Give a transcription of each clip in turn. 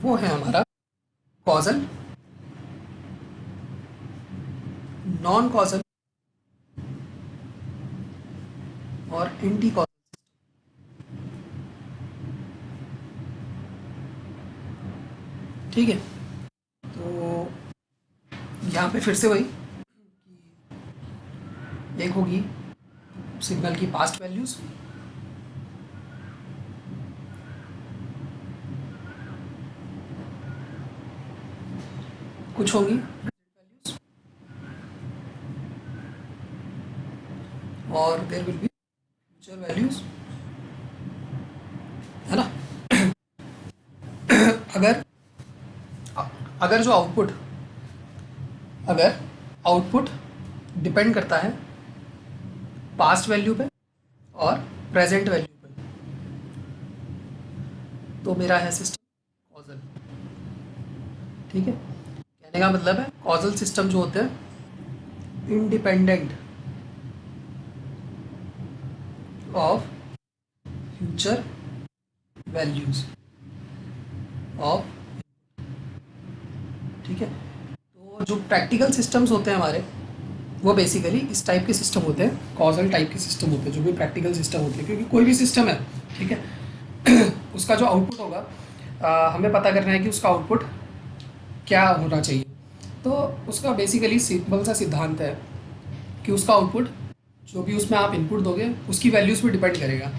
वो है हमारा कॉजल, नॉन कॉजल और एंटी कॉजल। ठीक है, तो यहाँ पे फिर से वही, एक होगी सिग्नल की पास्ट वैल्यूज, कुछ होंगी वैल्यूज, और there will be future values, है ना। अगर अगर जो आउटपुट अगर आउटपुट डिपेंड करता है पास्ट वैल्यू पे और प्रेजेंट वैल्यू पे, तो मेरा है सिस्टम कॉजल। ठीक है, कहने का मतलब है कॉजल सिस्टम जो होते हैं independent of future values of. ठीक है, तो जो प्रैक्टिकल सिस्टम्स होते हैं हमारे, वो बेसिकली इस टाइप के सिस्टम होते हैं, कॉजल टाइप के सिस्टम होते हैं, जो भी प्रैक्टिकल सिस्टम होते हैं। क्योंकि कोई भी सिस्टम है, ठीक है, उसका जो आउटपुट होगा, हमें पता करना है कि उसका आउटपुट क्या होना चाहिए। तो उसका बेसिकली सिंपल सा सिद्धांत है कि उसका आउटपुट, जो भी उसमें आप इनपुट दोगे, उसकी वैल्यूज़ पे डिपेंड करेगा।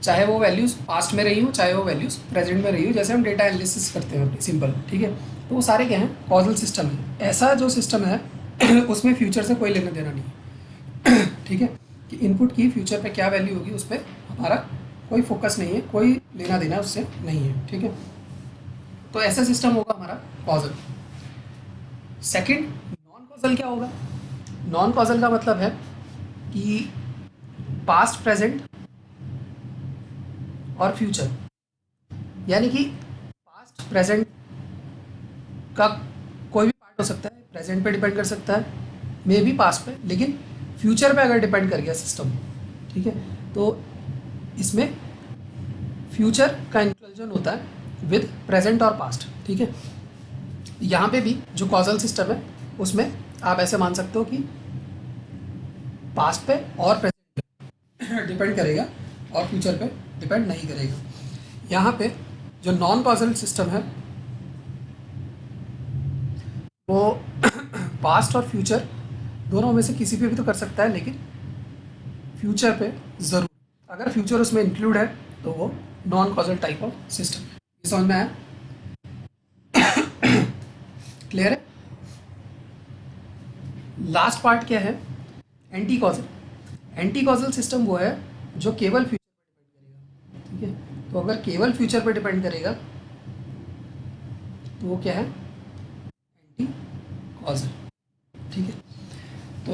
चाहे वो वैल्यूज़ पास्ट में रही हो, चाहे वो वैल्यूज़ प्रेजेंट में रही हो। जैसे हम डेटा एनालिसिस करते हैं अपनी सिंपल, ठीक है, तो वो सारे क्या हैं, कॉजल सिस्टम है। ऐसा जो सिस्टम है उसमें फ्यूचर से कोई लेना देना नहीं है। ठीक है, कि इनपुट की फ्यूचर पे क्या वैल्यू होगी, उस पर हमारा कोई फोकस नहीं है, कोई लेना देना उससे नहीं है। ठीक है, तो ऐसा सिस्टम होगा हमारा कॉजल। सेकंड, नॉन कॉजल क्या होगा? नॉन कॉजल का मतलब है कि पास्ट, प्रेजेंट और फ्यूचर, यानी कि पास्ट प्रेजेंट का कोई भी पार्ट हो सकता है, प्रेजेंट पे डिपेंड कर सकता है, मे बी पास्ट पे, लेकिन फ्यूचर पे अगर डिपेंड कर गया सिस्टम, ठीक है, तो इसमें फ्यूचर का इंक्लूजन होता है विद प्रेजेंट और पास्ट। ठीक है, यहाँ पे भी जो कॉजल सिस्टम है, उसमें आप ऐसे मान सकते हो कि पास्ट पे और प्रेजेंट पे डिपेंड करेगा और फ्यूचर पे डिपेंड नहीं करेगा। यहाँ पे जो नॉन कॉजल सिस्टम है, वो पास्ट और फ्यूचर दोनों में से किसी पे भी तो कर सकता है, लेकिन फ्यूचर पे ज़रूर, अगर फ्यूचर उसमें इंक्लूड है, तो वो non causal type of system है। ये समझ में आया? क्लियर है? लास्ट पार्ट क्या है? Anti causal. Anti causal system वो है जो केवल फ्यूचर पर डिपेंड करेगा। ठीक है, तो अगर केवल फ्यूचर पर डिपेंड करेगा, तो वो क्या है? Anti causal. ठीक है, तो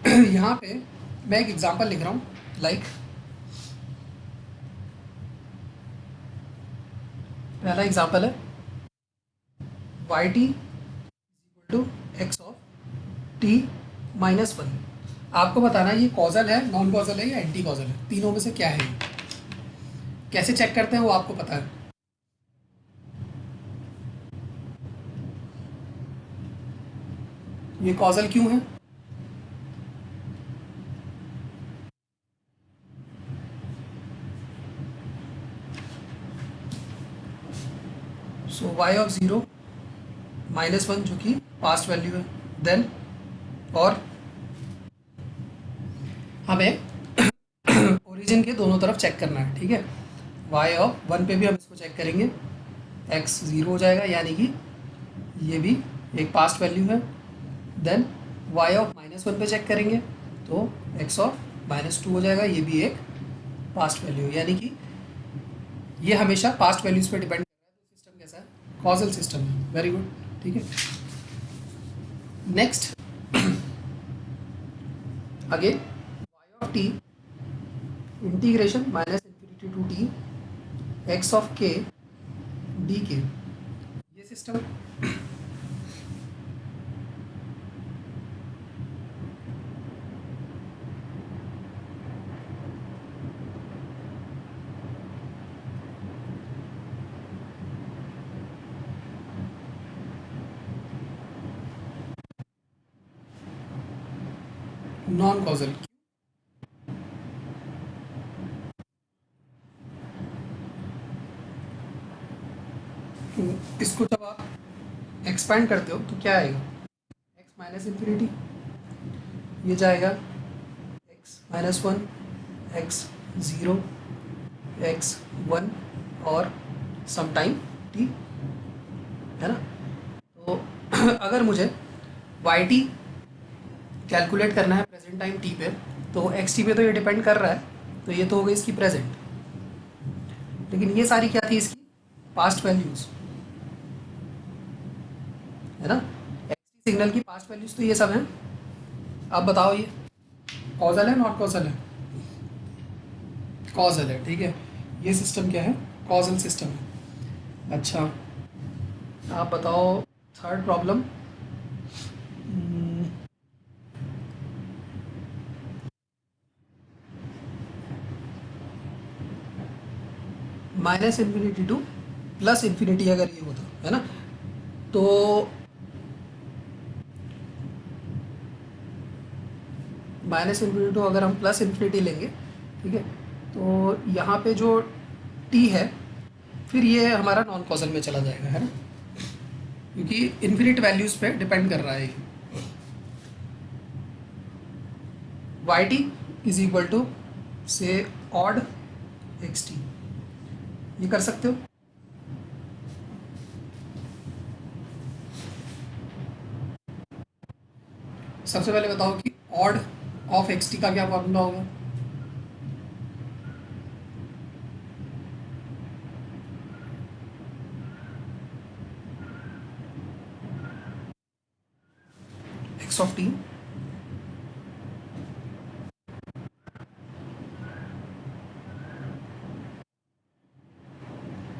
यहाँ पे मैं एक एग्जांपल लिख रहा हूँ, लाइक पहला एग्जांपल है Y T to X of T minus one. आपको बताना है ये कॉजल है, नॉन कॉजल है या एंटी कॉजल है, तीनों में से क्या है ये। कैसे चेक करते हैं वो आपको पता है। ये कॉजल क्यों है? So y of zero minus one, जो कि पास्ट वैल्यू है, देन, और हमें ओरिजिन के दोनों तरफ चेक करना है। ठीक है, वाई ऑफ वन पे भी हम इसको चेक करेंगे, एक्स ज़ीरो हो जाएगा, यानी कि ये भी एक पास्ट वैल्यू है। Then Y of minus one पे चेक करेंगे, तो एक्स ऑफ माइनस टू हो जाएगा, ये भी एक पास्ट वैल्यू है, यानी कि ये हमेशा पास्ट वैल्यूज़ पे डिपेंड कर रहा है। तो सिस्टम कैसा है? कॉजल सिस्टम है। Very good. ठीक है, next, again Y of T integration minus infinity to T X of K D K, ये सिस्टम। Non causal. इसको जब आप एक्सपैंड करते हो तो क्या आएगा, एक्स माइनस इन्फिनिटी, ये जाएगा x minus one, x zero, x one और सम टाइम टी, है ना। तो अगर मुझे वाई टी कैलकुलेट करना है प्रेजेंट टाइम टी पे, तो एक्स टी पे तो ये डिपेंड कर रहा है, तो ये तो हो गई इसकी प्रेजेंट। लेकिन ये सारी क्या थी, इसकी पास्ट वैल्यूज़, है ना। एक्स टी सिग्नल की पास्ट वैल्यूज़ तो ये सब हैं। अब बताओ ये कॉजल है नॉट कॉजल है, कॉजल है, ठीक है। ये सिस्टम क्या है, कॉजल सिस्टम है। अच्छा आप बताओ third problem. Minus infinity two plus infinity अगर ये होता है ना, तो माइनस इन्फिनिटी टू अगर हम प्लस इन्फिनिटी लेंगे, ठीक है, तो यहाँ पे जो टी है फिर ये हमारा नॉन कॉजल में चला जाएगा, है ना, क्योंकि इन्फिनिट वैल्यूज़ पे डिपेंड कर रहा है ये। Y T is equal to से ऑड एक्स टी, ये कर सकते हो। सबसे पहले बताओ कि ऑड ऑफ एक्स टी का क्या फॉर्मूला होगा। X of T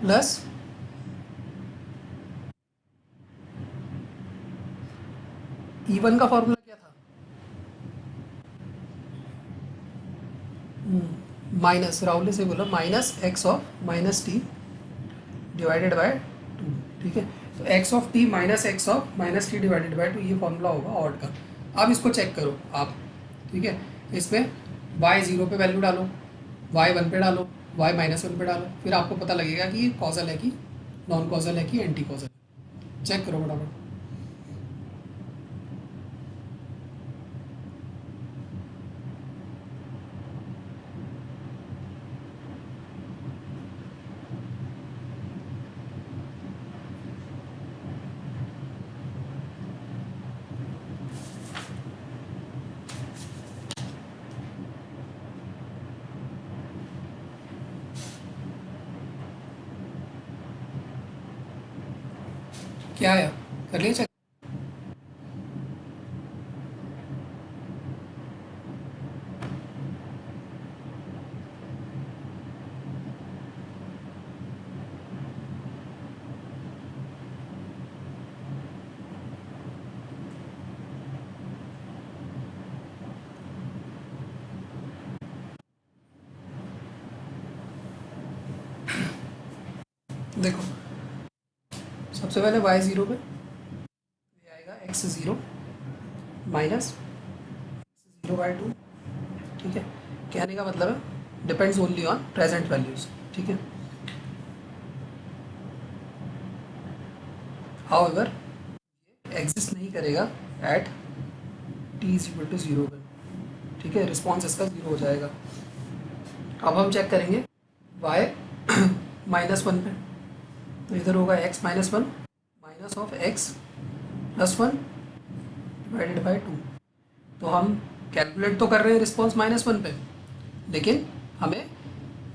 plus E one का फॉर्मूला क्या था, माइनस, राहुल ने से बोला minus x of minus T divided by two, ठीक है। तो x of T minus x of minus T divided by two, ये फॉर्मूला होगा ऑड का। अब इसको चेक करो आप, ठीक है। इसमें वाई ज़ीरो पे वैल्यू डालो, वाई वन पे डालो, वाई माइनस वन पे डालो, फिर आपको पता लगेगा कि ये कॉजल है कि नॉन कॉजल है कि एंटी कॉजल है। चेक करो फटाफट। क्या आया, कर लिया चेक। देखो सबसे पहले वाई ज़ीरो पे ये आएगा X zero minus zero by two, ठीक है। कहने का मतलब है depends only on present values, ठीक है। हाउएवर एग्जिस्ट नहीं करेगा at T is equal to zero पे, ठीक है। रिस्पॉन्स इसका ज़ीरो हो जाएगा। अब हम चेक करेंगे वाई माइनस वन पे, तो इधर होगा x minus one minus of x plus one divided by two. तो हम कैलकुलेट तो कर रहे हैं रिस्पॉन्स माइनस वन पे, लेकिन हमें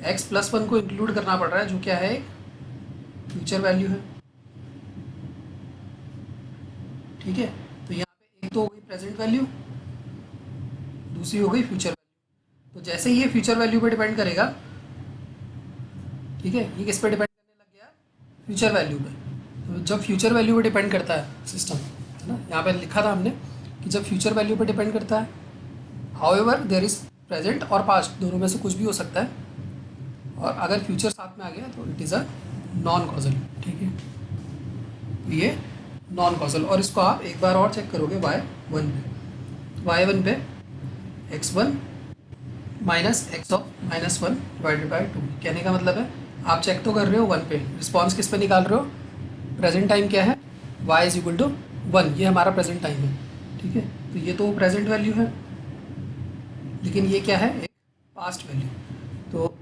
एक्स प्लस वन को इंक्लूड करना पड़ रहा है, जो क्या है एक फ्यूचर वैल्यू है, ठीक है। तो यहाँ पे एक तो हो गई प्रेजेंट वैल्यू, दूसरी हो गई फ्यूचर वैल्यू। तो जैसे ही ये फ्यूचर वैल्यू पे डिपेंड करेगा, ठीक है, ये किस पे डिपेंड करने लग गया, फ्यूचर वैल्यू पे। तो जब फ्यूचर वैल्यू पे डिपेंड करता है सिस्टम, है ना, यहाँ पे लिखा था हमने कि जब फ्यूचर वैल्यू पे डिपेंड करता है, हाउएवर देयर इज़ प्रेजेंट और पास्ट, दोनों में से कुछ भी हो सकता है, और अगर फ्यूचर साथ में आ गया तो it is a non causal, ठीक है। तो ये नॉन कॉजल, और इसको आप एक बार और चेक करोगे वाई वन पे। वाई वन पे x1 minus x of -1 divided by 2। कहने का मतलब है आप चेक तो कर रहे हो 1 पे, रिस्पॉन्स किस पे निकाल रहे हो, प्रेजेंट टाइम क्या है, y इज इक्वल टू 1, ये हमारा प्रेजेंट टाइम है, ठीक है। तो ये तो प्रेजेंट वैल्यू है, लेकिन ये क्या है, एक पास्ट वैल्यू। तो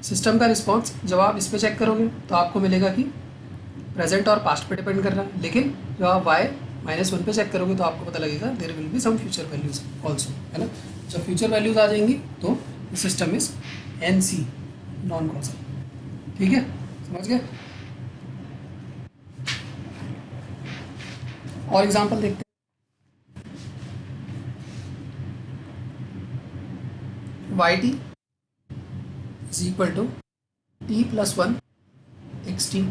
सिस्टम का रिस्पॉन्स जब आप इस पर चेक करोगे तो आपको मिलेगा कि प्रेजेंट और पास्ट पे डिपेंड कर रहा है, लेकिन जब आप y -1 पे चेक करोगे तो आपको पता लगेगा there will be some future values also, है ना। जब फ्यूचर वैल्यूज आ जाएंगी तो system is NC, non causal, ठीक है, समझ गए। और एग्जांपल देखते हैं, yt is equal to t+1 xt,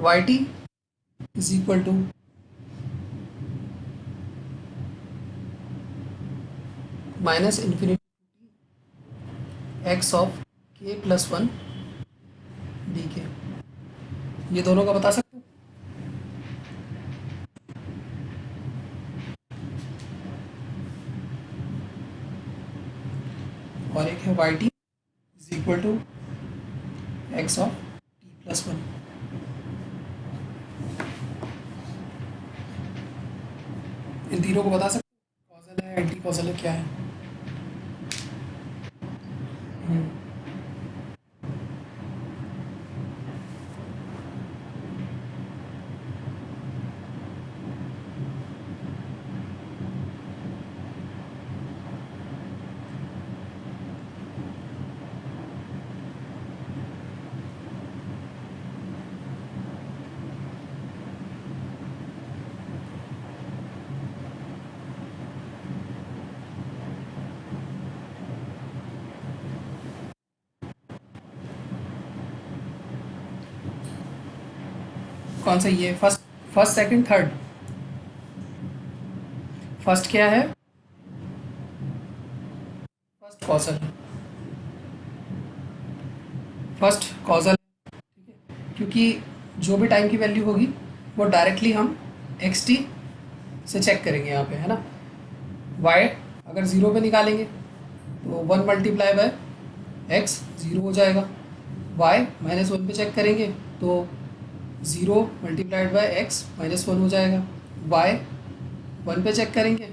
yt is equal to -∞ x of k+1 dk। ये दोनों का बता सकते हो। और एक है yt is equal to x of t+1। इन तीनों को बता सकते हो, कॉजल है, एंटी कॉजल है, क्या है। कौन सा, ये first, first second third. First क्या है, फर्स्ट कॉजल, फर्स्ट कॉजल, ठीक है, क्योंकि जो भी टाइम की वैल्यू होगी वो डायरेक्टली हम xt से चेक करेंगे यहाँ पे, है ना। y अगर 0 पे निकालेंगे तो 1 मल्टीप्लाई बाय x 0 हो जाएगा, y -1 पे चेक करेंगे तो 0 मल्टीप्लाइड बाय x -1 हो जाएगा, y 1 पे चेक करेंगे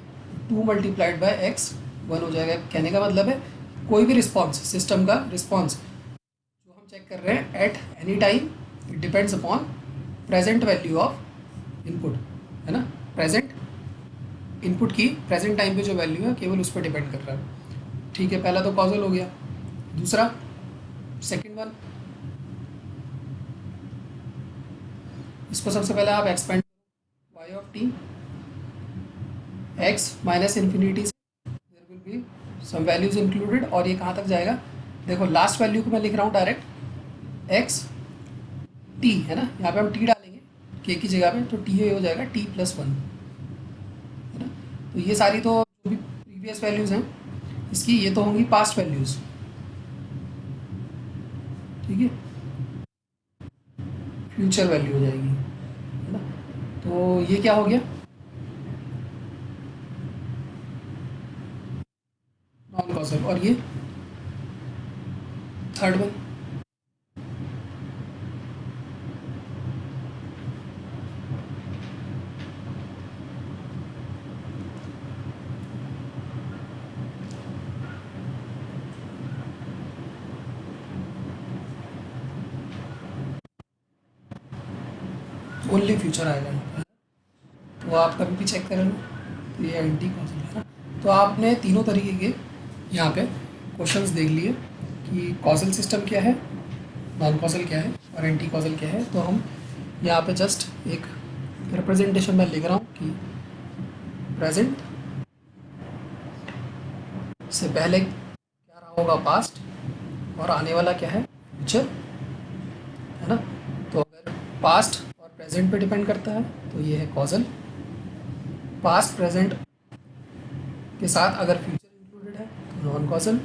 2 मल्टीप्लाइड बाय x 1 हो जाएगा। कहने का मतलब है कोई भी रिस्पॉन्स, सिस्टम का रिस्पॉन्स जो हम चेक कर रहे हैं at any time, it depends upon present value of input, है ना। प्रेजेंट इनपुट की प्रेजेंट टाइम पे जो वैल्यू है केवल उस पर डिपेंड कर रहा है, ठीक है। पहला तो कॉजल हो गया। दूसरा, सेकंड वन, इसको सबसे पहले आप expand, y of t x -∞ से there will be some values included, और ये कहाँ तक जाएगा, देखो लास्ट वैल्यू को मैं लिख रहा हूँ डायरेक्ट x t, है ना, यहाँ पे हम t डालेंगे k की जगह पे, तो t ये हो जाएगा t+1, है ना। तो ये सारी तो जो भी प्रीवियस वैल्यूज़ हैं इसकी, ये तो होंगी पास्ट वैल्यूज़, ठीक है, फ्यूचर वैल्यू हो जाएगी, है ना। तो ये क्या हो गया, नॉन कॉजल। और ये थर्ड वन, ओनली फ्यूचर आएगा, तो आप कभी भी चेक करें, तो ये एंटी कॉजल है ना। तो आपने तीनों तरीके के यहाँ पे क्वेश्चंस देख लिए कि कॉजल सिस्टम क्या है, नॉन कॉजल क्या है और एंटी कॉजल क्या है। तो हम यहाँ पे जस्ट एक रिप्रेजेंटेशन में लिख रहा हूँ कि प्रेजेंट से पहले क्या रहा होगा, पास्ट, और आने वाला क्या है, फ्यूचर, है ना। तो अगर पास्ट और प्रेजेंट पे डिपेंड करता है तो ये है कॉजल, पास्ट प्रेजेंट के साथ अगर फ्यूचर इंक्लूडेड है तो नॉन कॉजल,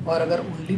और अगर ओनली